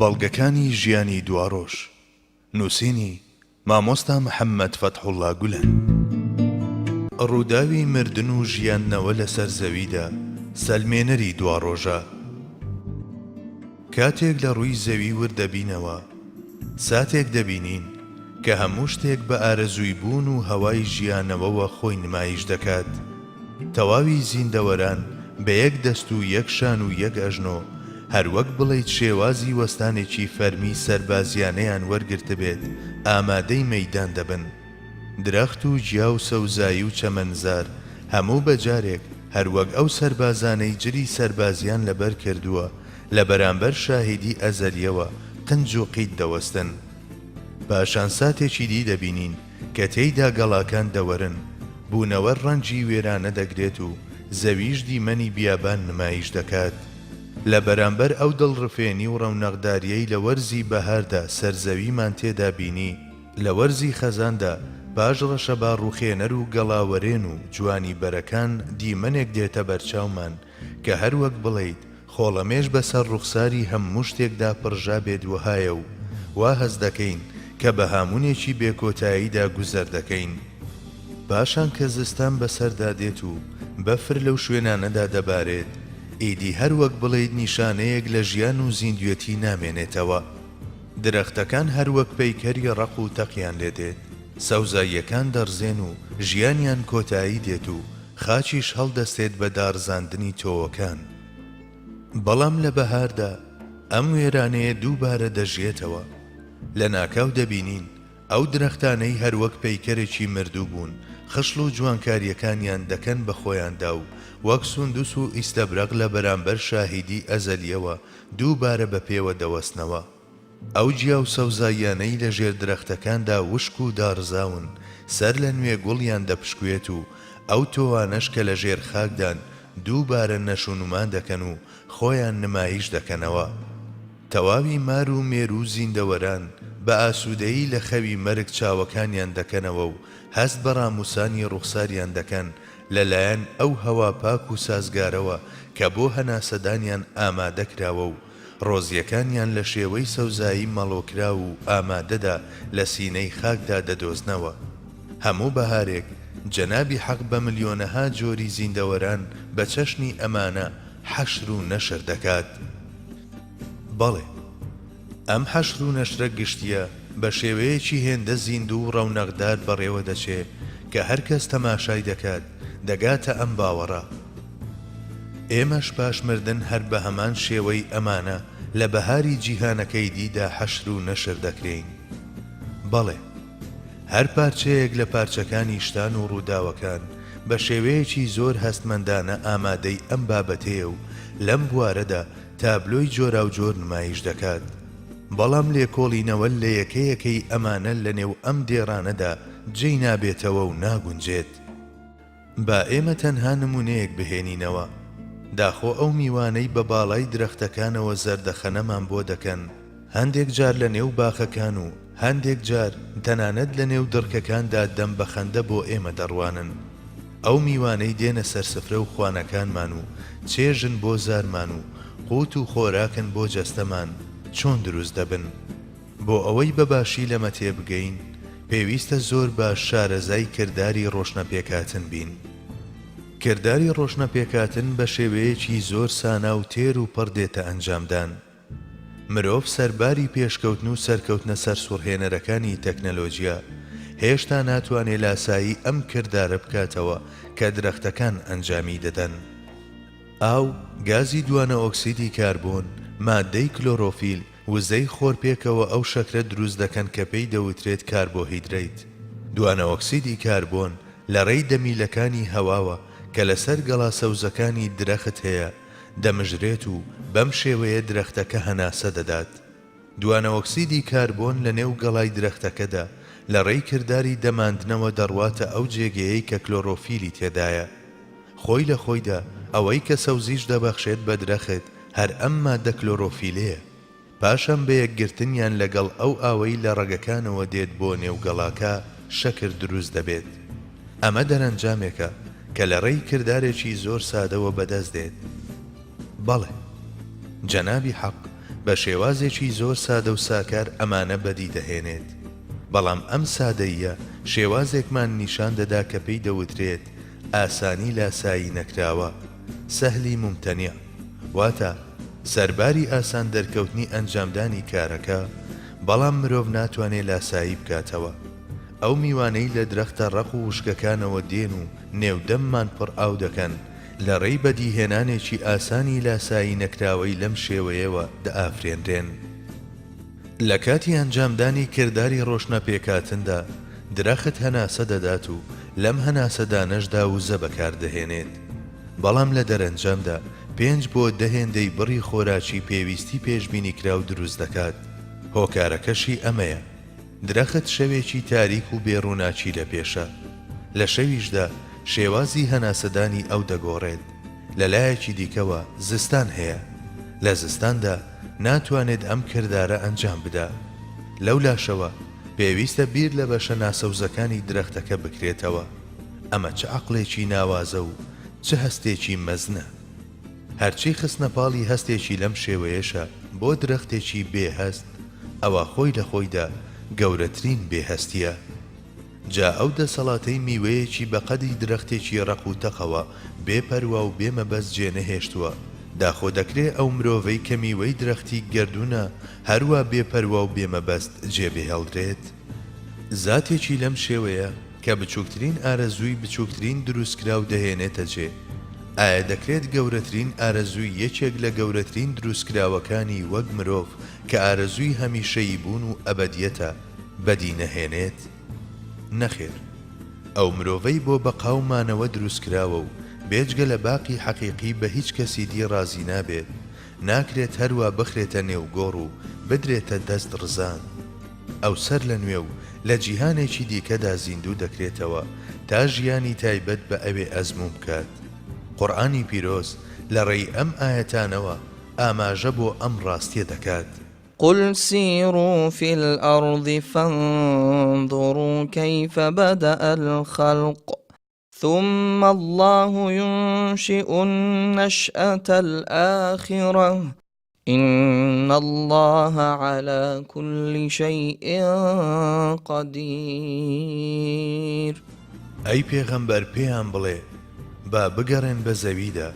بەڵگەکانی ژیانی دواڕۆژ نووسینی مامۆستا محەممەد فەتحوڵڵا گولەن. ڕووداوی مردن و ژیاننەوە لەسەر زەویدا سەلمێنەری دواڕۆژە. کاتێک لە ڕووی زەوی وردەبینەوە ساتێک دەبینین کە هەموو شتێک بە ئارەزووی بوون و هەوای ژیانەوەوە خۆی نمایش دەکات. تەواوی زیندەوەران بە یەک دەست و یەک شان و یەک ئەژنۆ هەروەک بڵێیت شێوازی وەستانێکی فەرمی سەربازیانەیان وەرگرتە بێت ئامادەی مەیدان دەبن. درەخت و گیا و سەوزایی و چەمەنزار هەموو بەجارێک هەروەک ئەو سەربازانەی جری سەربازیان لەبەر کردووە لە بەرامبەر شاهیدی ئەزەلیەوە قنج و قید دەوەستن. پاشان ساتێکی دی دەبینین کە تێیدا گەڵاکان دەوەرن، بوونەوە ڕەنجی وێرانە دەگرێت و زەویش دیمەنی بیابان نمایش دەکات. لە بەرامبەر ئەو دڵڕفێنی و ڕەونەقداریەی لە وەرزی بەهاردا سەرزەویمان تێدا بینی، لە وەرزی خەزاندا باش ڕەشەبا ڕووخێنەر و گەڵاوەرێن و جوانی بەرەکان دیمەنێک دێتە بەرچاومان کە هەروەک بڵێیت خۆڵەمێش بەسەر ڕوخساری هەموو شتێکدا پڕژا بێت وهایە و وا هەز دەکەین کە بە هامونێکی بێکۆتاییدا گوزەر دەکەین. پاشان کە زستان بەسەردا دێت و بەفر لەو شوێنانەدا دەبارێت، ئیدی هەروەک بڵێیت نیشانەیەک لە ژیان و زیندوێتی نامێنێتەوە. درەختەکان هەروەک پەیکەری ڕق و تەقیان لێ دێت، سەوزاییەکان دەڕزێن و ژیانیان کۆتایی دێت و خاچیش هەڵدەستێت بە دارزاندنی تۆوەکان. بەڵام لە بەهاردا ئەم وێرانەیە دووبارە دەژێتەوە. لە ناکاو دەبینین ئەو درەختانەی هەروەک پەیکەرێکی مردوو بوون خشل و جوانکاریەکانیان دەکەن بە خۆیاندا و وەک سوندوس و ئیستەبرەق لە بەرامبەر شاهیدی ئەزەلیەوە دووبارە بە پێوە دەوەستنەوە. ئەو جیا و سەوزاییانەی لە ژێر درەختەکاندا وشک و دارزاون سەر لە نوێ گوڵیان دەپشکوێت و ئەو تۆوانەش کە لە ژێر خاکدان دووبارە نەشونمان دەکەن و خۆیان نمایش دەکەنەوە. تەواوی مار و مێر و زیندەوەران بە ئاسوودەیی لە خەوی مەرگ چاوەکانیان دەکەنەوە و هەست بە ڕاموسانی ڕوخساریان دەکەن لەلایەن ئەو هەوا پاک و سازگارەوە کە بۆ هەناسەدانیان ئامادەکراوە و ڕۆزیەکانیان لە شێوەی سەوزایی مەڵۆکرا و ئامادەدا لە سینەی خاکدا دەدۆزنەوە. هەموو بەهارێک جەنابی حەق بە ملیۆنەها جۆری زیندەوەران بە چەشنی ئەمانە حەشر و نەشر دەکات. بەڵێ، ئەم حەشر و نەشرە گشتیە بە شێوەیەکی هێندە زیندوو و ڕەونەقدار بەڕێوە دەچێ کە هەرکەس تەماشای دەکات دەگاتە ئەم باوەڕە. ئێمەش پاش مردن هەر بە هەمان شێوەی ئەمانە لە بەهاری جیهانەکەی دیدا حەشر و نەشر دەکرێین. بەڵێ، هەر پارچەیەک لە پارچەکانی شتان و ڕووداوەکان بە شێوەیەکی زۆر هەستمەندانە ئامادەی ئەم بابەتەیە و لەم بوارەدا تابلۆی جۆرا و جۆر نمایش دەکات. بەڵام لێکۆڵینەوە لە یەکەیەکەی ئەمانە لە نێو ئەم دێڕانەدا جێی نابێتەوە و ناگونجێت. با ئێمە تەنها نمونەیەک بهێنینەوە. داخۆ ئەو میوانەی بە باڵای درەختەکانەوە زەردەخەنەمان بۆ دەکەن، هەندێک جار لە نێو باخەکان و هەندێک جار تەنانەت لە نێو دڕکەکاندا دەم بەخەندە بۆ ئێمە دەڕوانن. ئەو میوانەی دێنە سەرسفرە و خوانەکانمان و چێژن بۆ زارمان و قوت و خۆراکن بۆ جەستەمان چۆن دروست دەبن. بۆ ئەوەی بەباشی لەمە تێبگەین پێویستە زۆر باش شارەزای کردداری ڕۆشنەپێکاتن بین. کردداری ڕۆشنەپێکاتن بە شێوەیەکی زۆر سانا و تێر و پڕدێتە ئەنجامدان. مرۆڤ سەرباری پێشکەوتن و سەرکەوتنە سەر سوڕهێنەرەکانی تەکنەلۆجیا هێشتا ناتوانێت لاسایی ئەم کرددارە بکاتەوە کە درەختەکان ئەنجامی دەدەن. ئاو، گازی دوانە ئۆکسیدی کاربۆن، مادەی کلۆرۆفیل وزەی خۆرپێکەوە ئەو شەکرە دروست دەکەن کە پێی دەوترێت کاربۆهیدریت. دوانە ئۆکسیدی کاربۆن لە ڕێی دەمیلەکانی هەواوە کە لەسەر گەڵا سەوزەکانی درەخت هەیە دەمژرێت و بەم شێوەیە درەختەکە هەناسە دەدات. دوانە ئۆکسیدی کاربۆن لە نێو گەڵای درەختەکەدا لە ڕێی کردداری دەماندنەوە دەڕواتە ئەو جێگەیەی کە کلۆرۆفیلی تێدایە. خۆی لە خۆیدا ئەوەی کە سەوزیش دەبەخشێت بە درەخت هەر ئەم مادە کلۆرۆفیلەیە. پاشان بە یەکگرتنیان لەگەڵ ئەو ئاوەی لە ڕەگەکانەوە دێت بۆ نێوگەڵاکە شەکر دروست دەبێت. ئەمە دەرەنجامێکە کە لە ڕێی کردارێکی زۆر سادەوە بەدەست دێت. بەڵێ، جەنابی حەق بە شێوازێکی زۆر سادە و ساکار ئەمانە بەدی دەهێنێت. بەڵام ئەم سادەیە شێوازێکمان نیشان دەدا کە پێی دەوترێت ئاسانی لاسایی نەکراوە، سەهلی ممتەنیع، واتە سەرباری ئاسان دەرکەوتنی ئەنجامدانی کارەکە، بەڵام مرۆڤ ناتوانێت لاسایی بکاتەوە. ئەو میوانەی لە درەختە ڕق و وشکەکانەوە دێن و نێودەممان پڕ ئاو دەکەن لە ڕێی بەدیهێنانێکی ئاسانی لاسایی نەکراوەی لەم شێوەیەوە دەئافرێنرێن. لە کاتی ئەنجامدانی کردداری ڕۆشنەپێکاتندا درەخت هەناسە دەدات و لەم هەناسەدانەشدا وزە بەکاردەهێنێت، بەڵام لە دەرەنجامدا 5 بۆ 10 هێندەی بڕی خۆراکی پێویستی پێشبینی کراو دروست دەکات. هۆکارەکەشی ئەمەیە: درەخت شەوێکی تاریک و بێڕووناچی لە پێشە، لە شەویشدا شێوازی هەناسەدانی ئەو دەگۆڕێت. لەلایەکی دیکەوە زستان هەیە، لە زستاندا ناتوانێت ئەم کردارە ئەنجام بدا. لەو لاشەوە پێویستە بیر لە بەشە ناسەوزەکانی درەختەکە بکرێتەوە. ئەمە چه عەقڵێکی ناوازە و چه هەستێکی مەزنە. هەرچی خستنە پاڵی هەستێکی لەم شێوەیەشە بۆ درەختێکی بێهەست، ئەوە خۆی لە خۆیدا گەورەترین بێهەستیە. جا ئەو دەسەڵاتەی میوەیەکی بەقەدی درەختێکی ڕق و تەقەوە بێپەروا و بێمەبەست جێنەهێشتووە، داخۆ دەکرێ ئەو مرۆڤەی کە میوەی درەختی گەردوونە هەروە بێپەروا و بێمەبەست جێبێهێڵدرێت. زاتێکی لەم شێوەیە کە بچووکترین ئارەزووی بچووکترین دروستکراو دەهێنێتە جێ. ئایا دەکرێت گەورەترین ئارەزووی یەکێک لە گەورەترین دروستکراوەکانی وەک مرۆڤ کە ئارەزووی هەمیشەیی بوون و ئەبەدیەتە بەدی نەهێنێت؟ نەخێر، ئەو مرۆڤەی بۆ بەقاومانەوە دروستکراوە و بێجگە لە باقی حەقیقی بە هیچ کەسی دی ڕازی نابێت، ناکرێت هەروە بخرێتە نێوگۆڕ و بدرێتە دەست ڕزان. ئەو سەر لە نوێ و لە جیهانێکی دیکەدا زیندوو دەکرێتەوە تا ژیانی تایبەت بە ئەوێ ئەزموو بکات. قورئانی پیرۆز لە ڕێی ئەم ئاەتانەوە ئاماژە بۆ ئەم ڕاستیە دەکات: قل سيروا في الأرض فانظروا كيف بدأ الخلق ثم الله ينشئ النشأة الآخرة إن الله على كل شيء قدير. ئەی پێغەمبەر پێیان بڵێ با بگەڕێن بە زەویدا،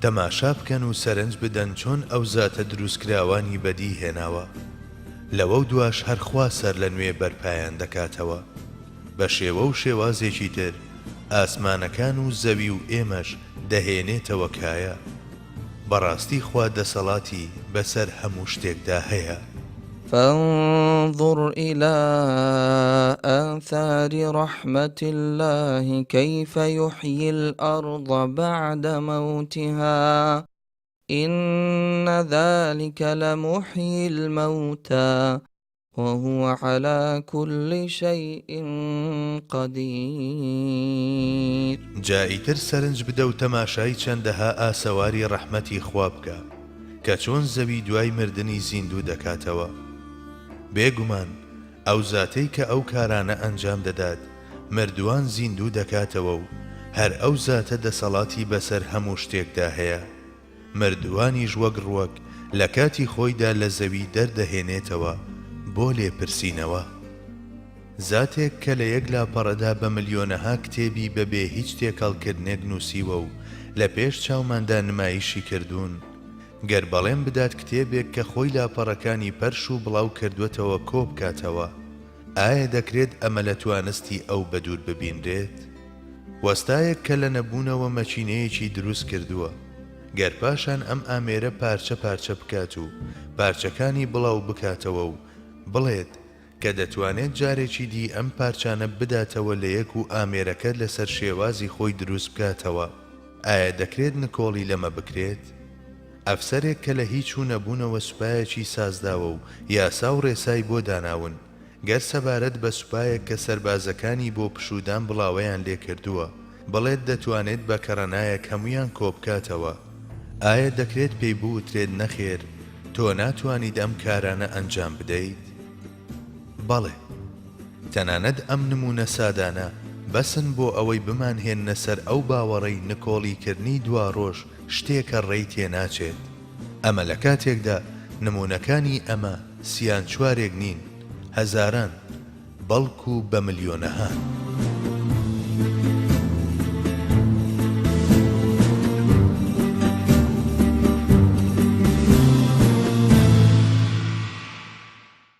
تەماشا بکەن و سەرنج بدەن چۆن ئەو زاتە دروستکراوانی بەدی هێناوە، لەوە و دوای هەرخوا سەر لە نوێ بەرپایان دەکاتەوە. بە شێوە و شێوازێکی تر ئاسمانەکان و زەوی و ئێمەش دەهێنێتەوە کایە. بەڕاستی خوا دەسەڵاتی بەسەر هەموو شتێکدا هەیە. فانظر إلى آثار رحمة الله كيف يحيي الأرض بعد موتها إن ذلك لمحيي الموتى وهو على كل شيء قدير. جائیتر سەرنج بدە و تەماشای چەندەها ئاسەواری ڕەحمەتی خوا بکە کە چۆن زەوی دوای مردنی زیندوو دەکاتەوە. بێگومان ئەو زاتەی کە ئەو کارانە ئەنجام دەدات مردووان زیندوو دەکاتەوە و هەر ئەو زاتە دەسەڵاتی بەسەر هەموو شتێکدا هەیە. مردوانیش وەک ڕووەک لە کاتی خۆیدا لە زەوی دەردەهێنێتەوە بۆ لێپرسینەوە. زاتێک کە لە یەک لاپەڕەدا بە ملیۆنەها کتێبی بەبێ هیچ تێکەڵکردنێک نووسیوە و لە پێش چاوماندا نمایشی کردوون، گەر بەڵێن بدات کتێبێک کە خۆی لاپەڕەکانی پەرش و بڵاو کردوێتەوە کۆ بکاتەوە، ئایا دەکرێت ئەمە لە توانستی ئەو بەدوور ببیندرێت؟ وەستایەک کە لە نەبوونەوە مەچینەیەکی دروست کردووە، گەر پاشان ئەم ئامێرە پارچە پارچە بکات و پارچەکانی بڵاو بکاتەوە و بڵێت کە دەتوانێت جارێکی دی ئەم پارچانە بداتەوە لە یەک و ئامێرەکە لەسەر شێوازی خۆی دروست بکاتەوە، ئایا دەکرێت نکۆڵی لەمە بکرێت؟ ئەفسەرێک کە لە هیچ و نەبوونەوە سوپایەکی سازداوە و یاسا و ڕێسای بۆ داناون، گەر سەبارەت بە سوپایەک کە سەربازەکانی بۆ پشودان بڵاوەیان لێ کردووە بڵێت دەتوانێت بە کەڕەنایەک هەمویان کۆبکاتەوە، ئایا دەکرێت پێی بوترێت نەخێر تۆ ناتوانیت ئەم کارانە ئەنجام بدەیت؟ بەڵێ، تەنانەت ئەم نمونە سادانە بەسن بۆ ئەوەی بمانهێنە سەر ئەو باوەڕەی نکۆڵیکردنی دوا ڕۆژ شتێکە ڕێی تێناچێت. ئەمە لە کاتێکدا نمونەکانی ئەمە سیان چوارێک نین، هەزاران بەڵکو بە ملیۆنەهان.